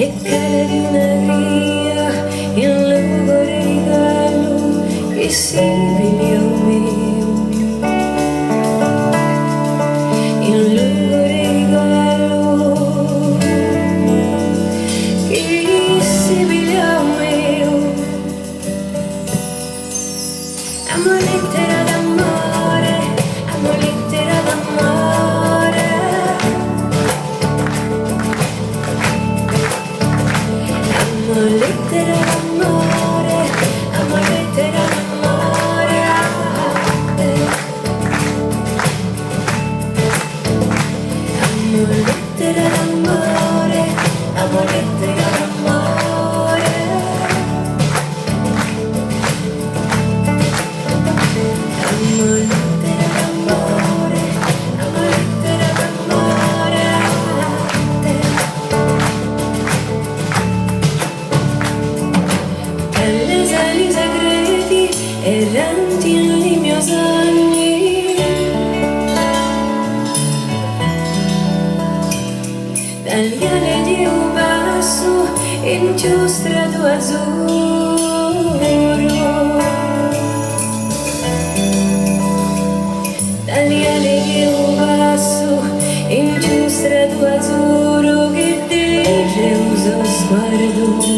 e cara di una cria in lugore di gallo che si pigliò mio, in lugore di gallo che si pigliò mio. Amo lettera d'amore, amo lettera d'amore, amo lettera d'amore, amo lettera d'amore, amo lettera d'amore, amo lettera d'amore, amo lettera d'amore, amo lettera d'amore, dalle sali segreti erranti nei miei sogni, dagli ali di un basso in giustrato azzurro, dagli ali di un basso in giustrato azzurro che dice uso sguardo.